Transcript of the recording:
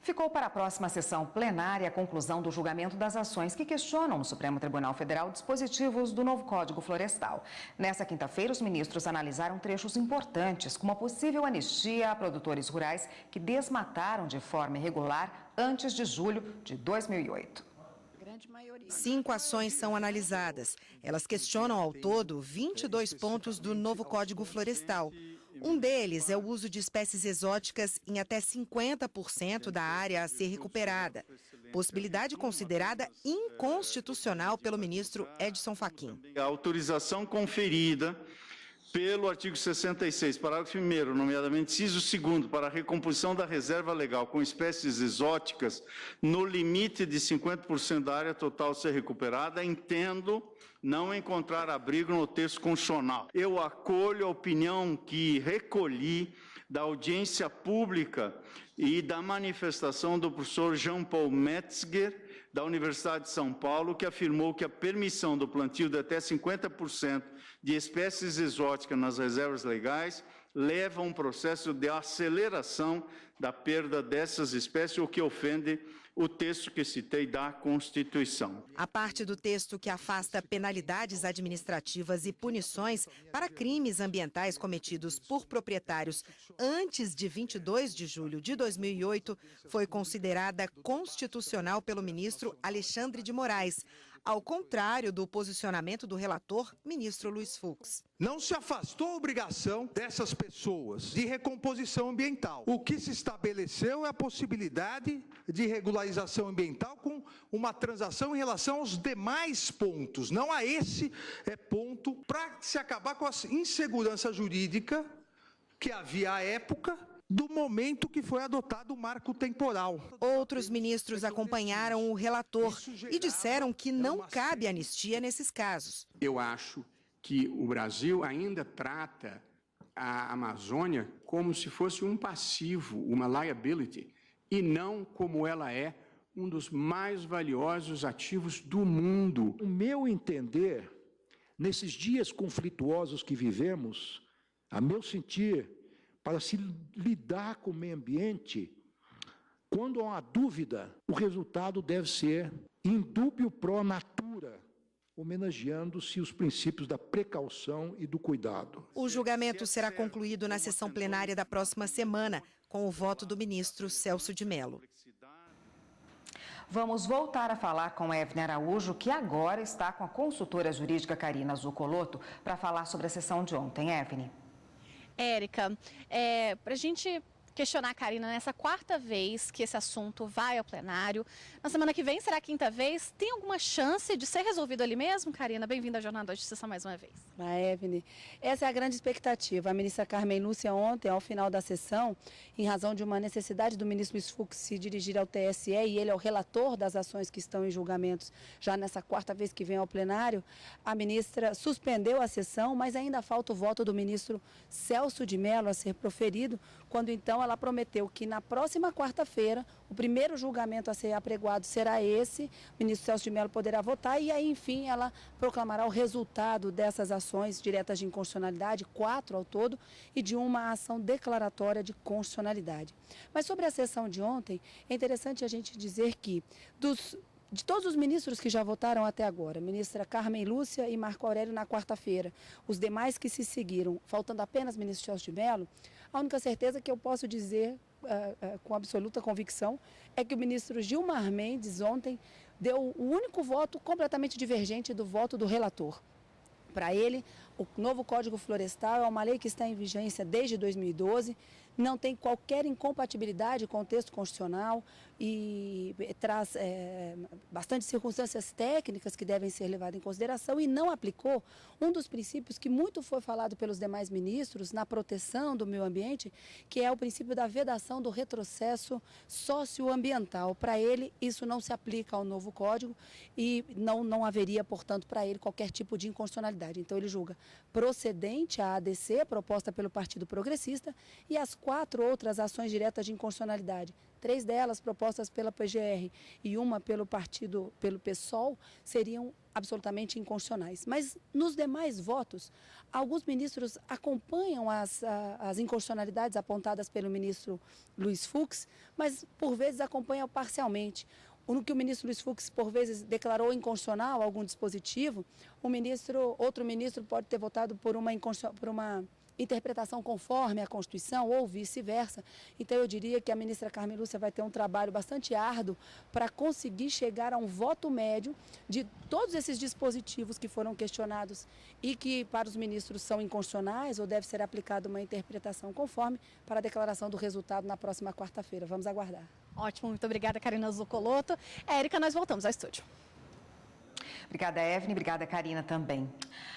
Ficou para a próxima sessão plenária a conclusão do julgamento das ações que questionam no Supremo Tribunal Federal dispositivos do novo Código Florestal. Nessa quinta-feira, os ministros analisaram trechos importantes, como a possível anistia a produtores rurais que desmataram de forma irregular antes de julho de 2008. 5 ações são analisadas. Elas questionam ao todo 22 pontos do novo Código Florestal. Um deles é o uso de espécies exóticas em até 50% da área a ser recuperada, possibilidade considerada inconstitucional pelo ministro Edson Fachin. A autorização conferida pelo artigo 66, parágrafo 1º, nomeadamente inciso 2º, para a recomposição da reserva legal com espécies exóticas no limite de 50% da área total ser recuperada, entendo não encontrar abrigo no texto constitucional. Eu acolho a opinião que recolhi da audiência pública e da manifestação do professor Jean Paul Metzger, da Universidade de São Paulo, que afirmou que a permissão do plantio de até 50% de espécies exóticas nas reservas legais leva a um processo de aceleração da perda dessas espécies, o que ofende o texto que citei da Constituição. A parte do texto que afasta penalidades administrativas e punições para crimes ambientais cometidos por proprietários antes de 22 de julho de 2008 foi considerada constitucional pelo ministro Alexandre de Moraes, ao contrário do posicionamento do relator, ministro Luiz Fux. Não se afastou a obrigação dessas pessoas de recomposição ambiental. O que se estabeleceu é a possibilidade de regularização ambiental com uma transação em relação aos demais pontos, não a esse ponto, para se acabar com a insegurança jurídica que havia à época do momento que foi adotado o marco temporal. Outros ministros acompanharam o relator e disseram que não cabe anistia nesses casos. Eu acho que o Brasil ainda trata a Amazônia como se fosse um passivo, uma liability, e não como ela é um dos mais valiosos ativos do mundo. O meu entender, nesses dias conflituosos que vivemos, a meu sentir, para se lidar com o meio ambiente, quando há uma dúvida, o resultado deve ser indúbio pro natura, homenageando-se os princípios da precaução e do cuidado. O julgamento será concluído na sessão plenária da próxima semana, com o voto do ministro Celso de Mello. Vamos voltar a falar com Evne Araújo, que agora está com a consultora jurídica Karina Zucolotto para falar sobre a sessão de ontem. Evne. Érica, para a gente questionar a Karina nessa quarta vez que esse assunto vai ao plenário, na semana que vem será a quinta vez, tem alguma chance de ser resolvido ali mesmo, Karina? Bem-vinda à Jornada da Justiça mais uma vez. Evne, essa é a grande expectativa. A ministra Carmen Lúcia ontem, ao final da sessão, em razão de uma necessidade do ministro Luiz Fux se dirigir ao TSE, e ele é o relator das ações que estão em julgamentos já nessa quarta vez que vem ao plenário, a ministra suspendeu a sessão, mas ainda falta o voto do ministro Celso de Mello a ser proferido, quando então ela prometeu que na próxima quarta-feira, o primeiro julgamento a ser apregoado será esse, o ministro Celso de Mello poderá votar e aí, enfim, ela proclamará o resultado dessas ações diretas de inconstitucionalidade, 4 ao todo, e de uma ação declaratória de constitucionalidade. Mas sobre a sessão de ontem, é interessante a gente dizer que de todos os ministros que já votaram até agora, ministra Carmen Lúcia e Marco Aurélio na quarta-feira, os demais que se seguiram, faltando apenas o ministro Celso de Mello, a única certeza que eu posso dizer com absoluta convicção é que o ministro Gilmar Mendes ontem deu o único voto completamente divergente do voto do relator. Para ele, o novo Código Florestal é uma lei que está em vigência desde 2012, não tem qualquer incompatibilidade com o texto constitucional e traz bastante circunstâncias técnicas que devem ser levadas em consideração e não aplicou um dos princípios que muito foi falado pelos demais ministros na proteção do meio ambiente, que é o princípio da vedação do retrocesso socioambiental. Para ele, isso não se aplica ao novo Código e não haveria, portanto, para ele qualquer tipo de inconstitucionalidade. Então, ele julga procedente a ADC, proposta pelo Partido Progressista, e as 4 outras ações diretas de inconstitucionalidade. 3 delas propostas pela PGR e uma pelo PSOL, seriam absolutamente inconstitucionais. Mas nos demais votos, alguns ministros acompanham as inconstitucionalidades apontadas pelo ministro Luiz Fux, mas por vezes acompanham parcialmente. No que o ministro Luiz Fux, por vezes, declarou inconstitucional algum dispositivo, outro ministro pode ter votado por uma interpretação conforme a Constituição ou vice-versa. Então, eu diria que a ministra Carmen Lúcia vai ter um trabalho bastante árduo para conseguir chegar a um voto médio de todos esses dispositivos que foram questionados e que, para os ministros, são inconstitucionais ou deve ser aplicada uma interpretação conforme para a declaração do resultado na próxima quarta-feira. Vamos aguardar. Ótimo, muito obrigada, Karina Zuccoloto. Érica, nós voltamos ao estúdio. Obrigada, Evelyn. Obrigada, Karina, também.